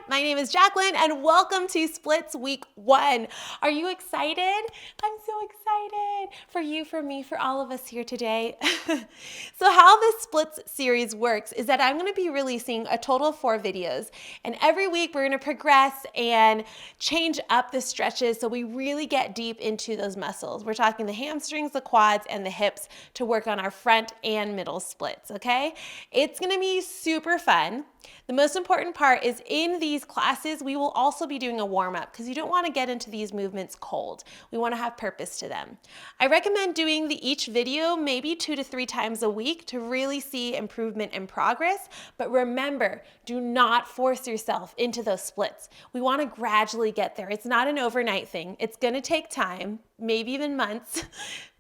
my name is Jackelyn and welcome to Splits Week 1. Are you excited? I'm so excited for you, for me, for all of us here today. So how this Splits series works is that I'm going to be releasing a total of 4 videos, and every week we're going to progress and change up the stretches so we really get deep into those muscles. We're talking the hamstrings, the quads, and the hips to work on our front and middle splits, okay? It's going to be super fun. The most important part is in these classes, we will also be doing a warm-up because you don't want to get into these movements cold. We want to have purpose to them. I recommend doing each video maybe 2 to 3 times a week to really see improvement and progress. But remember, do not force yourself into those splits. We want to gradually get there. It's not an overnight thing. It's going to take time, maybe even months.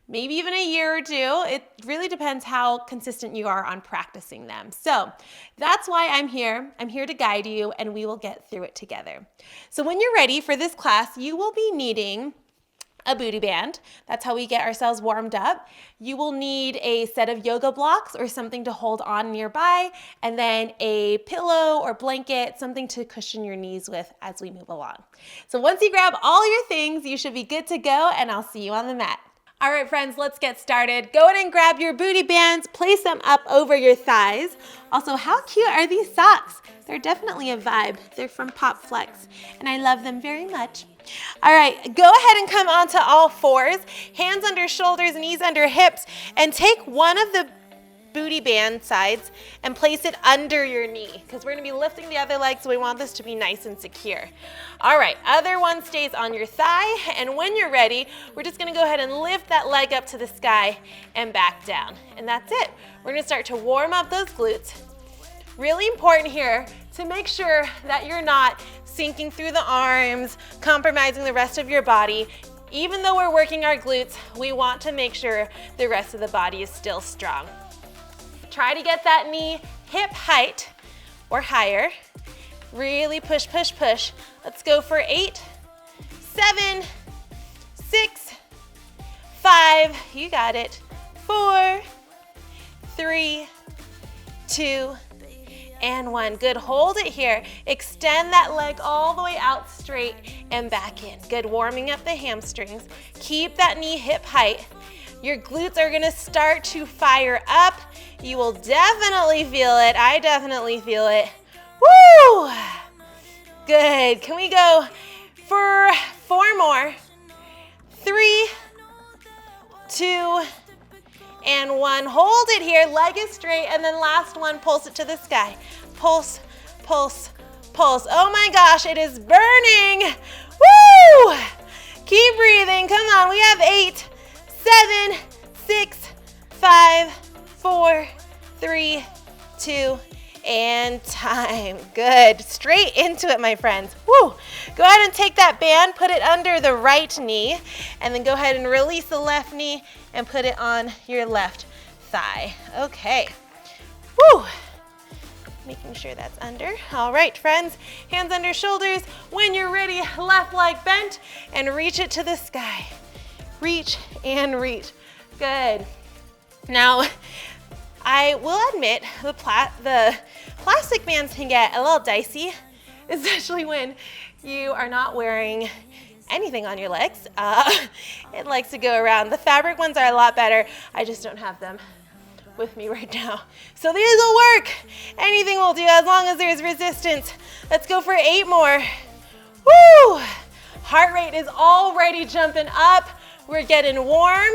Maybe even a year or 2. It really depends how consistent you are on practicing them. So that's why I'm here. I'm here to guide you and we will get through it together. So when you're ready for this class, you will be needing a booty band. That's how we get ourselves warmed up. You will need a set of yoga blocks or something to hold on nearby, and then a pillow or blanket, something to cushion your knees with as we move along. So once you grab all your things, you should be good to go, and I'll see you on the mat. All right, friends, let's get started. Go ahead and grab your booty bands, place them up over your thighs. Also, how cute are these socks? They're definitely a vibe. They're from POPFLEX, and I love them very much. All right, go ahead and come onto all fours, hands under shoulders, knees under hips, and take one of the booty band sides and place it under your knee because we're going to be lifting the other leg, so we want this to be nice and secure. All right, other one stays on your thigh, and when you're ready, we're just going to go ahead and lift that leg up to the sky and back down, and that's it. We're going to start to warm up those glutes. Really important here to make sure that you're not sinking through the arms, compromising the rest of your body. Even though we're working our glutes, we want to make sure the rest of the body is still strong. Try to get that knee hip height or higher. Really push, push, push. Let's go for 8, 7, 6, 5, you got it, 4, 3, 2, and 1. Good, hold it here. Extend that leg all the way out straight and back in. Good, warming up the hamstrings. Keep that knee hip height. Your glutes are gonna start to fire up. You will definitely feel it. I definitely feel it. Woo! Good. Can we go for 4 more? 3, 2, and 1. Hold it here. Leg is straight. And then last one, pulse it to the sky. Pulse, pulse, pulse. Oh my gosh, it is burning. Woo! Keep breathing. Come on. We have 8, 7, 6, 5, 4, 3, 2, and time. Good. Straight into it, my friends. Woo! Go ahead and take that band, put it under the right knee, and then go ahead and release the left knee and put it on your left thigh. Okay. Woo! Making sure that's under. All right, friends. Hands under shoulders. When you're ready, left leg bent and reach it to the sky. Reach and reach. Good. Now, I will admit the plastic bands can get a little dicey, especially when you are not wearing anything on your legs. It likes to go around. The fabric ones are a lot better. I just don't have them with me right now. So these will work. Anything will do as long as there's resistance. Let's go for 8 more. Woo! Heart rate is already jumping up. We're getting warm,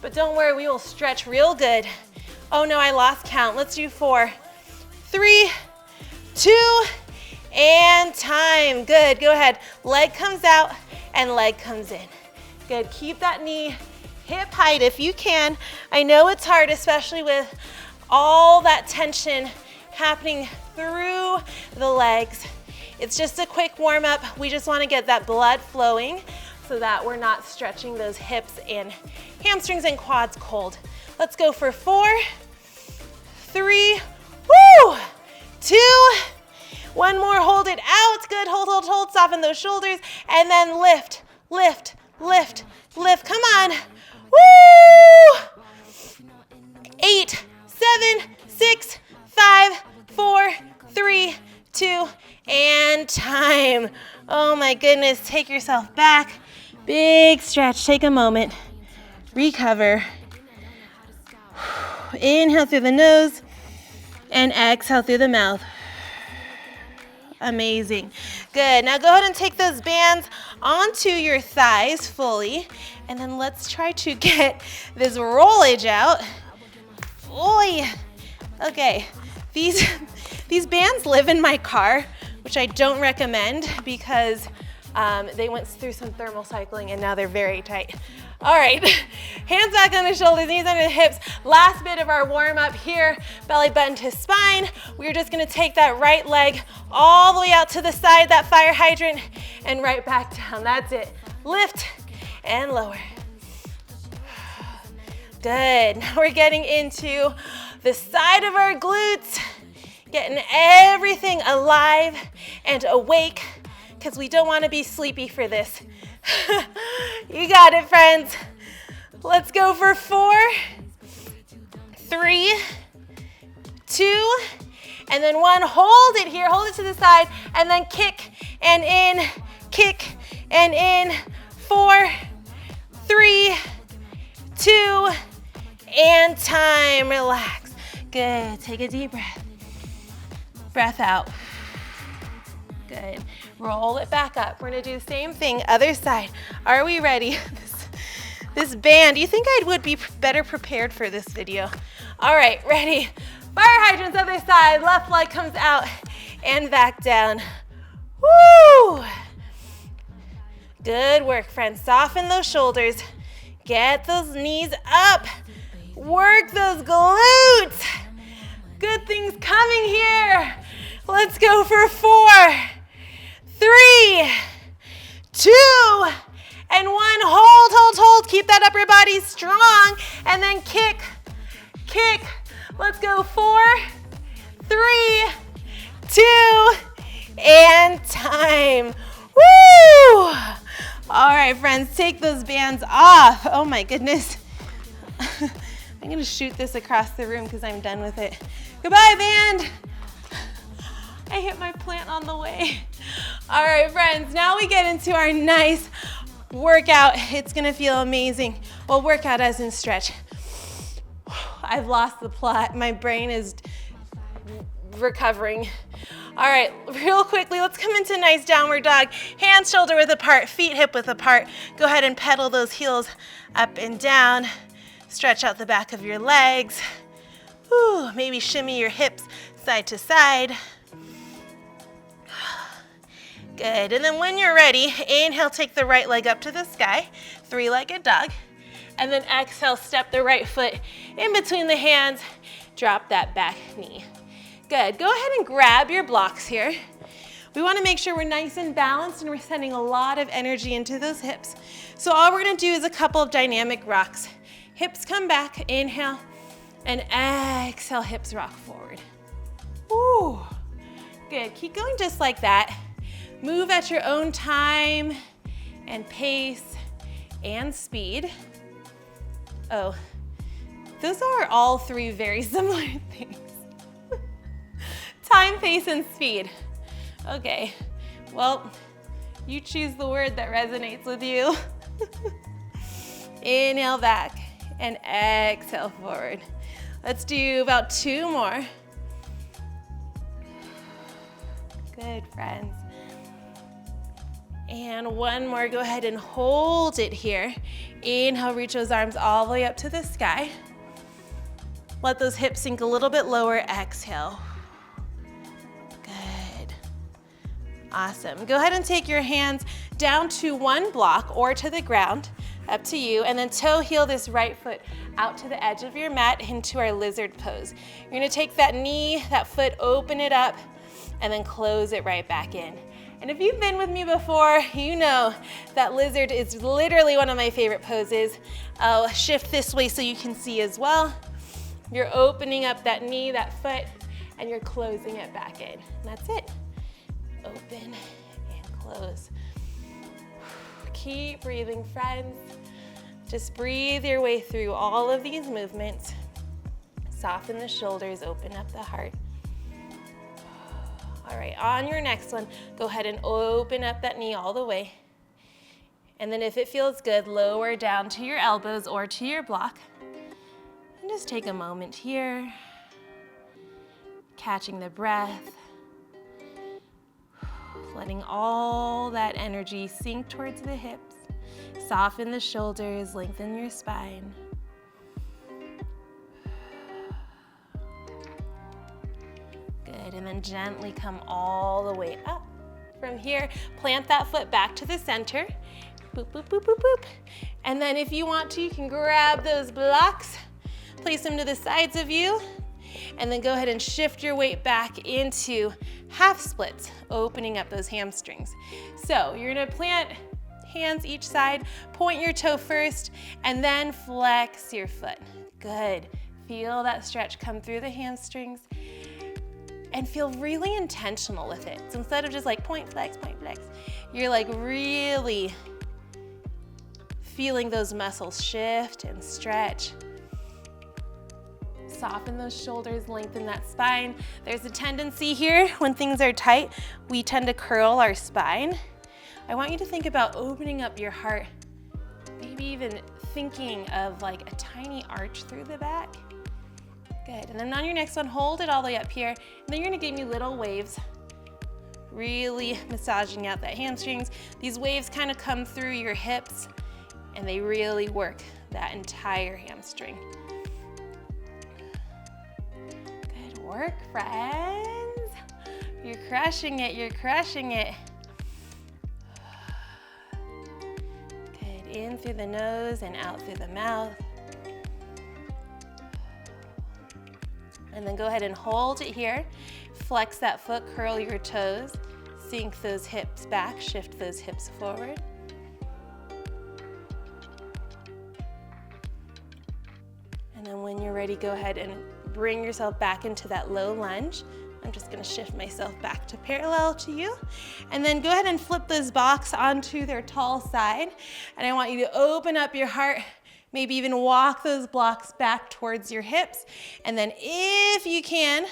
but don't worry, we will stretch real good. Oh no, I lost count. Let's do 4, 3, 2, and time. Good, go ahead. Leg comes out and leg comes in. Good, keep that knee hip height if you can. I know it's hard, especially with all that tension happening through the legs. It's just a quick warm up. We just want to get that blood flowing so that we're not stretching those hips and hamstrings and quads cold. Let's go for 4, 3, woo, 2, 1 more, hold it out. Good, hold, hold, hold, soften those shoulders, and then lift, lift, lift, lift. Come on. Woo! 8, 7, 6, 5, 4, 3, 2, and time. Oh my goodness, take yourself back. Big stretch, take a moment. Recover. Inhale through the nose and exhale through the mouth. Amazing. Good. Now go ahead and take those bands onto your thighs fully, and then let's try to get this rollage out. Oy. Okay. These bands live in my car, which I don't recommend because they went through some thermal cycling and now they're very tight. All right, hands back on the shoulders, knees under the hips. Last bit of our warm up here, belly button to spine. We're just gonna take that right leg all the way out to the side, that fire hydrant, and right back down. That's it. Lift and lower. Good. Now we're getting into the side of our glutes, getting everything alive and awake because we don't want to be sleepy for this. You got it, friends. Let's go for 4, 3, 2, and then 1. Hold it here, hold it to the side, and then kick and in. 4, 3, 2, and time. Relax. Good. Take a deep breath. Breath out. Good. Roll it back up. We're gonna do the same thing, other side. Are we ready? This band, you think I would be better prepared for this video? All right, ready? Fire hydrants, other side. Left leg comes out and back down. Woo! Good work, friends. Soften those shoulders. Get those knees up. Work those glutes. Good things coming here. Let's go for 4, 3, 2, and 1. Hold. Keep that upper body strong. And then kick. Let's go 4, 3, 2, and time. Woo! All right, friends, take those bands off. Oh my goodness. I'm gonna shoot this across the room because I'm done with it. Goodbye, band. I hit my plant on the way. All right, friends, now we get into our nice workout. It's gonna feel amazing. Well, workout as in stretch. I've lost the plot. My brain is recovering. All right, real quickly, let's come into nice downward dog. Hands shoulder width apart, feet hip width apart. Go ahead and pedal those heels up and down. Stretch out the back of your legs. Ooh, maybe shimmy your hips side to side. Good, and then when you're ready, inhale, take the right leg up to the sky, 3-legged dog. And then exhale, step the right foot in between the hands, drop that back knee. Good, go ahead and grab your blocks here. We wanna make sure we're nice and balanced and we're sending a lot of energy into those hips. So all we're gonna do is a couple of dynamic rocks. Hips come back, inhale, and exhale, hips rock forward. Ooh, good, keep going just like that. Move at your own time and pace and speed. Oh, those are all 3 very similar things. Time, pace, and speed. Okay, well, you choose the word that resonates with you. Inhale back and exhale forward. Let's do about 2 more. Good, friends. And 1 more, go ahead and hold it here. Inhale, reach those arms all the way up to the sky. Let those hips sink a little bit lower, exhale. Good. Awesome. Go ahead and take your hands down to 1 block or to the ground, up to you, and then toe heel this right foot out to the edge of your mat into our lizard pose. You're gonna take that knee, that foot, open it up, and then close it right back in. And if you've been with me before, you know that lizard is literally one of my favorite poses. I'll shift this way so you can see as well. You're opening up that knee, that foot, and you're closing it back in. And that's it. Open and close. Keep breathing, friends. Just breathe your way through all of these movements. Soften the shoulders, open up the heart. All All right, on your next one, go ahead and open up that knee all the way. And then if it feels good, lower down to your elbows or to your block. And just take a moment here, catching the breath, letting all that energy sink towards the hips. Soften the shoulders, lengthen your spine. Good, and then gently come all the way up. From here, plant that foot back to the center. Boop, boop, boop, boop, boop. And then if you want to, you can grab those blocks, place them to the sides of you, and then go ahead and shift your weight back into half splits, opening up those hamstrings. So you're gonna plant hands each side, point your toe first, and then flex your foot. Good. Feel that stretch come through the hamstrings and feel really intentional with it. So instead of just like point, flex, you're like really feeling those muscles shift and stretch. Soften those shoulders, lengthen that spine. There's a tendency here when things are tight, we tend to curl our spine. I want you to think about opening up your heart, maybe even thinking of like a tiny arch through the back. Good, and then on your next one, hold it all the way up here, and then you're gonna give me little waves, really massaging out that hamstrings. These waves kind of come through your hips, and they really work that entire hamstring. Good work, friends. You're crushing it, you're crushing it. Good, in through the nose and out through the mouth. And then go ahead and hold it here. Flex that foot, curl your toes, sink those hips back, shift those hips forward. And then when you're ready, go ahead and bring yourself back into that low lunge. I'm just gonna shift myself back to parallel to you. And then go ahead and flip those blocks onto their tall side. And I want you to open up your heart, maybe even walk those blocks back towards your hips. And then if you can,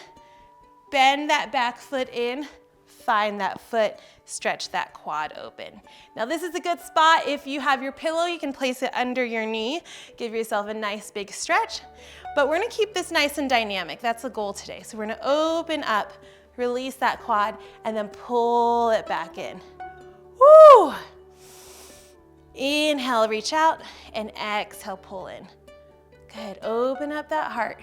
bend that back foot in, find that foot, stretch that quad open. Now this is a good spot. If you have your pillow, you can place it under your knee. Give yourself a nice big stretch. But we're gonna keep this nice and dynamic. That's the goal today. So we're gonna open up, release that quad, and then pull it back in. Woo! Inhale, reach out, and exhale, pull in. Good, open up that heart.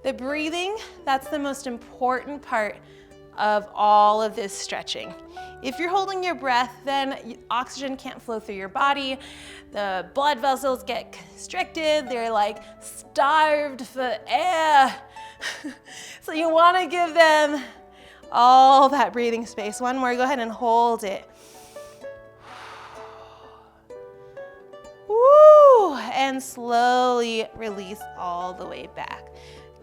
The breathing, that's the most important part of all of this stretching. If you're holding your breath, then oxygen can't flow through your body. The blood vessels get constricted. They're like starved for air. So you wanna give them all that breathing space. One more, go ahead and hold it. Woo! And slowly release all the way back.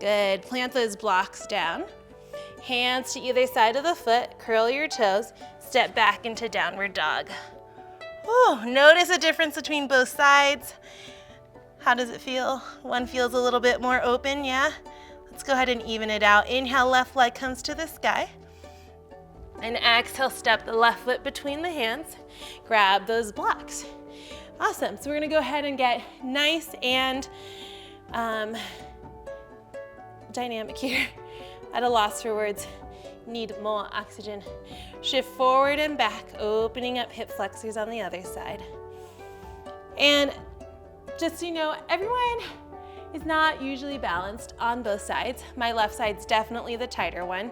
Good, plant those blocks down. Hands to either side of the foot, curl your toes, step back into downward dog. Woo! Notice a difference between both sides. How does it feel? One feels a little bit more open, yeah? Let's go ahead and even it out. Inhale, left leg comes to the sky. And exhale, step the left foot between the hands. Grab those blocks. Awesome, so we're gonna go ahead and get nice and dynamic here. At a loss for words, need more oxygen. Shift forward and back, opening up hip flexors on the other side. And just so you know, everyone is not usually balanced on both sides. My left side's definitely the tighter one.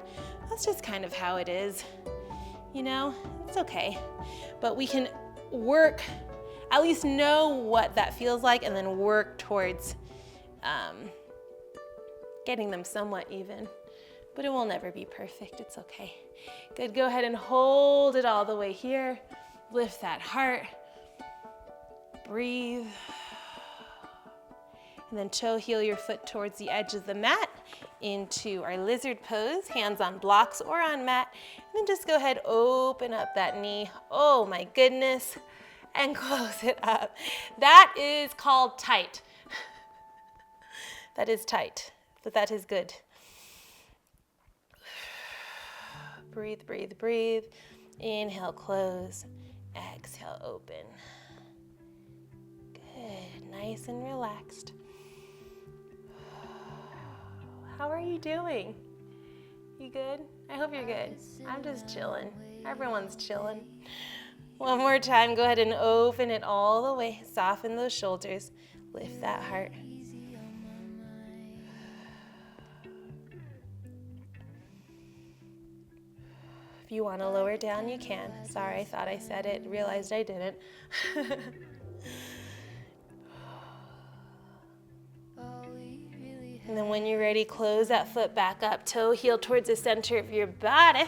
That's just kind of how it is. You know, it's okay. But we can work, at least know what that feels like, and then work towards getting them somewhat even. But it will never be perfect, it's okay. Good, go ahead and hold it all the way here. Lift that heart. Breathe. And then toe heel your foot towards the edge of the mat into our lizard pose, hands on blocks or on mat. And then just go ahead, open up that knee. Oh my goodness. And close it up. That is called tight. That is tight, but that is good. Breathe, breathe, breathe. Inhale, close. Exhale, open. Good, nice and relaxed. How are you doing? You good? I hope you're good. I'm just chilling. Everyone's chilling. One more time, go ahead and open it all the way. Soften those shoulders. Lift that heart. If you want to lower down, you can. Sorry, I thought I said it. Realized I didn't. And then when you're ready, close that foot back up, toe heel towards the center of your body.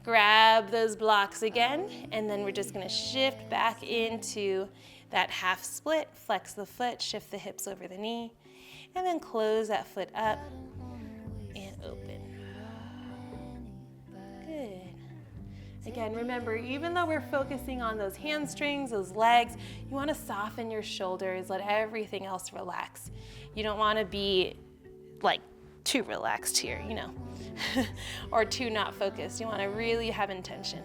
Grab those blocks again, and then we're just gonna shift back into that half split. Flex the foot, shift the hips over the knee, and then close that foot up and open. Good. Again, remember, even though we're focusing on those hamstrings, those legs, you wanna soften your shoulders, let everything else relax. You don't wanna be like too relaxed here, you know, or too not focused. You wanna really have intention.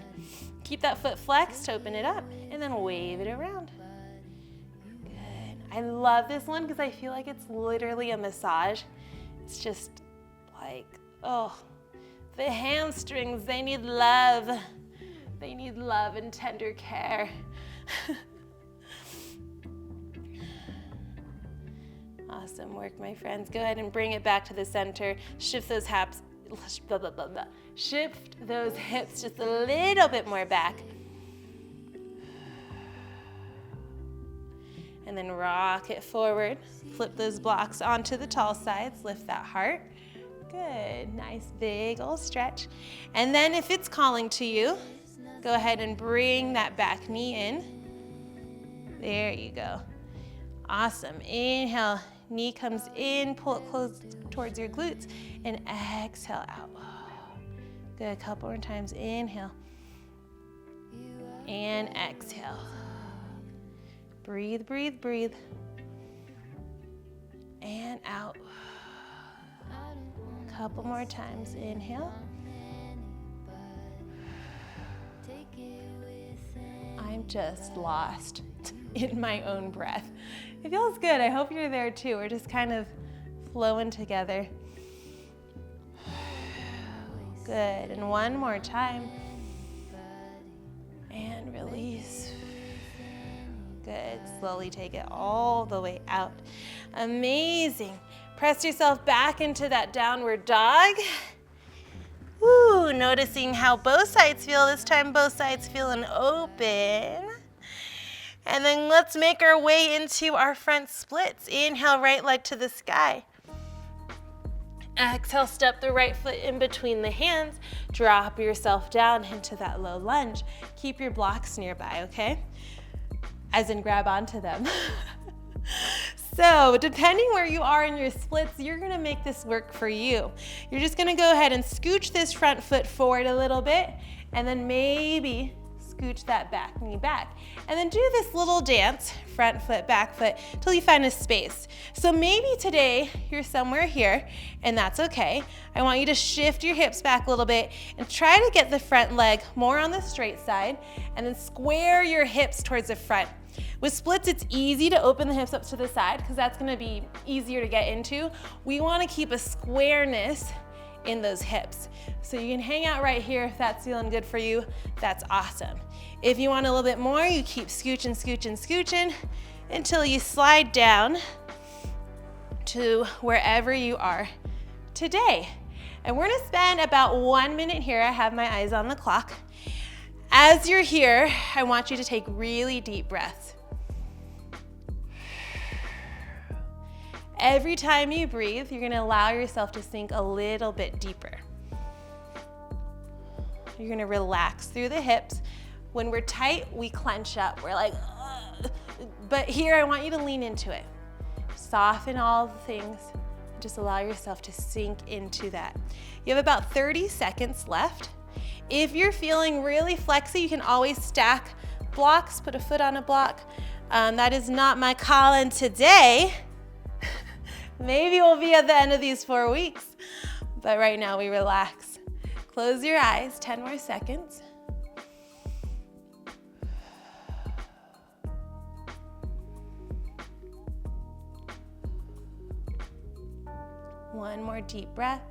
Keep that foot flexed, open it up, and then wave it around. Good. I love this one because I feel like it's literally a massage. It's just like, oh, the hamstrings, they need love. They need love and tender care. Awesome work, my friends. Go ahead and bring it back to the center. Shift those hips, Shift those hips just a little bit more back. And then rock it forward. Flip those blocks onto the tall sides. Lift that heart. Good, nice big old stretch. And then if it's calling to you, go ahead and bring that back knee in. There you go. Awesome. Inhale, knee comes in, pull it close towards your glutes, and exhale out. Good, a couple more times. Inhale and exhale. Breathe, breathe, breathe. And out. Couple more times. Inhale. I'm just lost in my own breath. It feels good. I hope you're there too. We're just kind of flowing together. Good. And one more time. And release. Good. Slowly take it all the way out. Amazing. Press yourself back into that downward dog. Woo, noticing how both sides feel. This time both sides feeling open. And then let's make our way into our front splits. Inhale, right leg to the sky. Exhale, step the right foot in between the hands. Drop yourself down into that low lunge. Keep your blocks nearby, okay? As in grab onto them. So depending where you are in your splits, you're gonna make this work for you. You're just gonna go ahead and scooch this front foot forward a little bit, and then maybe scooch that back knee back. And then do this little dance, front foot, back foot, till you find a space. So maybe today you're somewhere here, and that's okay. I want you to shift your hips back a little bit and try to get the front leg more on the straight side, and then square your hips towards the front. With splits, it's easy to open the hips up to the side because that's gonna be easier to get into. We wanna keep a squareness in those hips. So you can hang out right here if that's feeling good for you. That's awesome. If you want a little bit more, you keep scooching, scooching, scooching until you slide down to wherever you are today. And we're gonna spend about 1 minute here. I have my eyes on the clock. As you're here, I want you to take really deep breaths. Every time you breathe, you're gonna allow yourself to sink a little bit deeper. You're gonna relax through the hips. When we're tight, we clench up. We're like, ugh. But here, I want you to lean into it. Soften all the things. Just allow yourself to sink into that. You have about 30 seconds left. If you're feeling really flexy, you can always stack blocks, put a foot on a block. That is not my calling today. Maybe we'll be at the end of these 4 weeks, but right now we relax. Close your eyes, 10 more seconds. One more deep breath.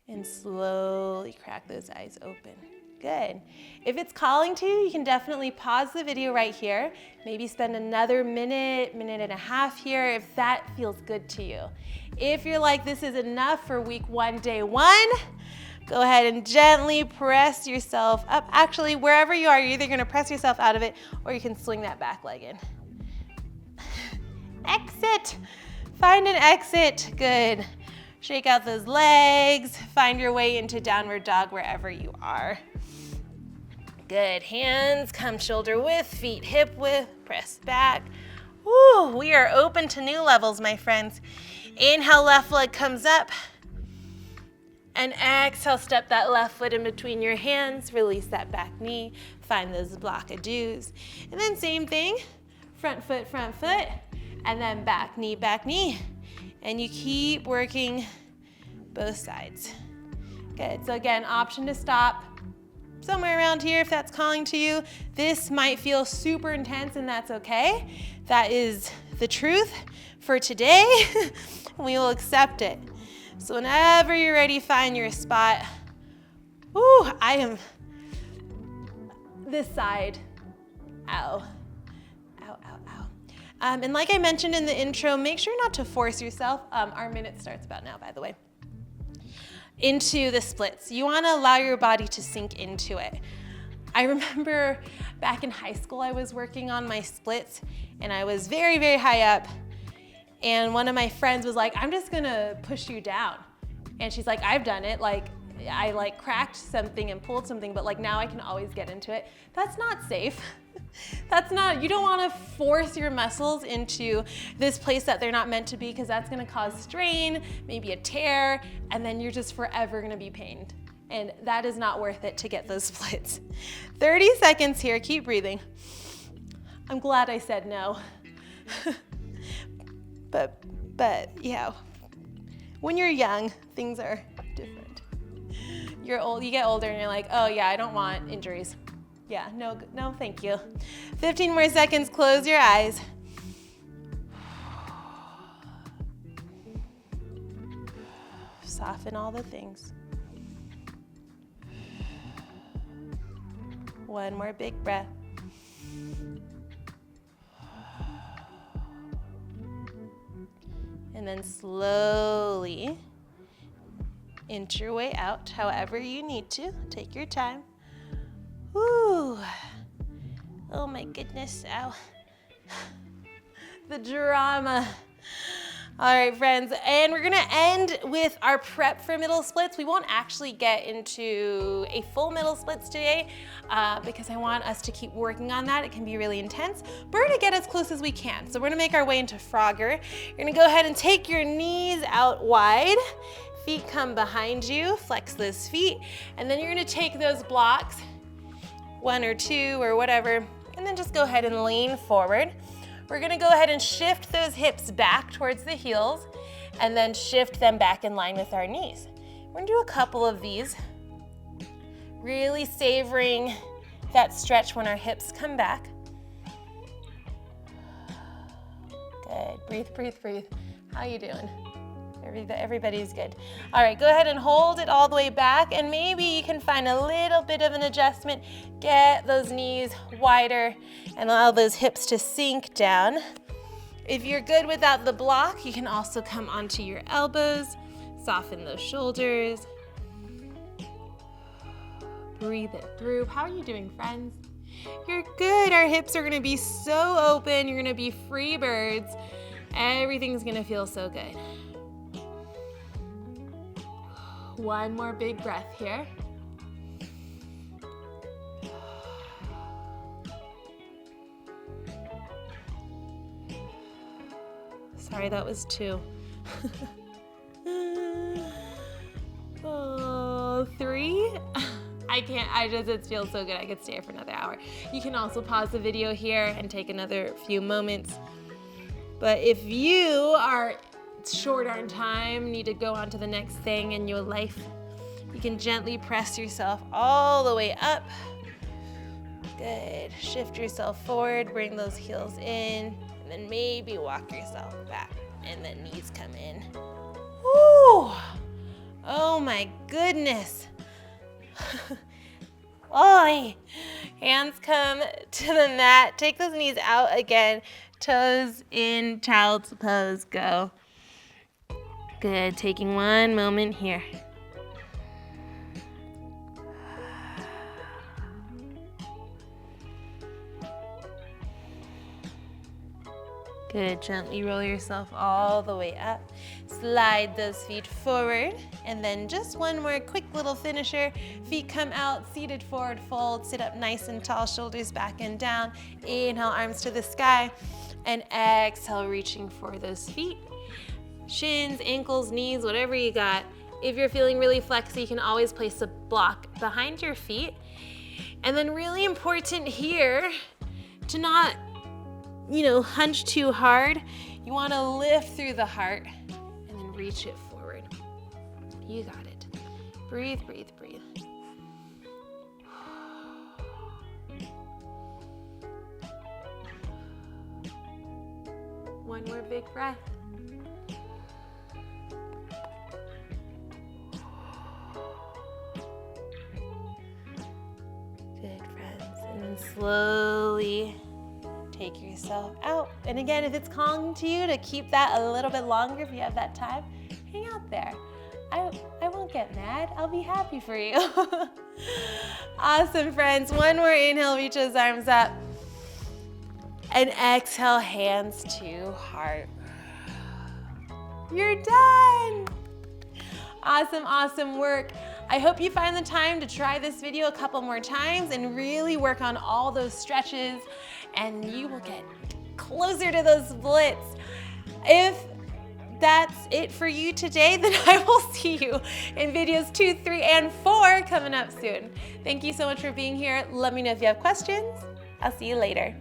And slowly crack those eyes open. Good. If it's calling to you, you can definitely pause the video right here. Maybe spend another minute, minute and a half here if that feels good to you. If you're like, this is enough for week 1, day 1, go ahead and gently press yourself up. Actually, wherever you are, you're either gonna press yourself out of it or you can swing that back leg in. Exit. Find an exit. Good. Shake out those legs. Find your way into downward dog wherever you are. Good. Hands come shoulder width, feet hip width. Press back. Woo, we are open to new levels, my friends. Inhale, left leg comes up. And exhale, step that left foot in between your hands. Release that back knee. Find those block-a-doos. And then same thing. Front foot, and then back knee. And you keep working both sides. Good, so again, option to stop somewhere around here if that's calling to you. This might feel super intense and that's okay. That is the truth for today. We will accept it. So whenever you're ready, find your spot. Ooh, I am this side. Ow. And like I mentioned in the intro, make sure not to force yourself. Our minute starts about now, by the way. Into the splits. You want to allow your body to sink into it. I remember back in high school, I was working on my splits and I was very, very high up. And one of my friends was like, I'm just gonna push you down. And she's like, I've done it. Like, I cracked something and pulled something, but like now I can always get into it. That's not safe. You don't want to force your muscles into this place that they're not meant to be, because that's going to cause strain, maybe a tear, and then you're just forever going to be pained. And that is not worth it to get those splits. 30 seconds here, keep breathing. I'm glad I said no. but yeah, when you're young, things are different. You're old, you get older and you're like, oh yeah, I don't want injuries. Yeah, no, thank you. 15 more seconds, close your eyes. Soften all the things. One more big breath. And then slowly inch your way out, however you need to. Take your time. Woo. Oh my goodness, ow. The drama. All right, friends, and we're gonna end with our prep for middle splits. We won't actually get into a full middle splits today because I want us to keep working on that. It can be really intense, but we're gonna get as close as we can. So we're gonna make our way into Frogger. You're gonna go ahead and take your knees out wide. Feet come behind you, flex those feet, and then you're gonna take those blocks, 1 or 2 or whatever, and then just go ahead and lean forward. We're gonna go ahead and shift those hips back towards the heels and then shift them back in line with our knees. We're gonna do a couple of these, really savoring that stretch when our hips come back. Good, breathe. How you doing? Everybody's good. All right, go ahead and hold it all the way back, and maybe you can find a little bit of an adjustment. Get those knees wider and allow those hips to sink down. If you're good without the block, you can also come onto your elbows, soften those shoulders. Breathe it through. How are you doing, friends? You're good. Our hips are gonna be so open. You're gonna be free birds. Everything's gonna feel so good. One more big breath here. Sorry, that was 2. 3. It feels so good. I could stay here for another hour. You can also pause the video here and take another few moments. But if you are short on time, need to go on to the next thing in your life, you can gently press yourself all the way up. Good. Shift yourself forward, bring those heels in, and then maybe walk yourself back, and the knees come in. Woo! Oh my goodness. Oh, hands come to the mat. Take those knees out again. Toes in, child's pose, go. Good, taking one moment here. Good, gently roll yourself all the way up. Slide those feet forward, and then just one more quick little finisher. Feet come out, seated forward fold, sit up nice and tall, shoulders back and down. Inhale, arms to the sky, and exhale, reaching for those feet. Shins, ankles, knees, whatever you got. If you're feeling really flexy, you can always place a block behind your feet. And then really important here to not hunch too hard. You want to lift through the heart and then reach it forward. You got it. Breathe, breathe, breathe. One more big breath. Good, friends. And then slowly take yourself out. And again, if it's calling to you to keep that a little bit longer, if you have that time, hang out there. I won't get mad. I'll be happy for you. Awesome, friends. One more inhale, reach those arms up. And exhale, hands to heart. You're done. Awesome, awesome work. I hope you find the time to try this video a couple more times and really work on all those stretches, and you will get closer to those splits. If that's it for you today, then I will see you in videos 2, 3, and 4 coming up soon. Thank you so much for being here. Let me know if you have questions. I'll see you later.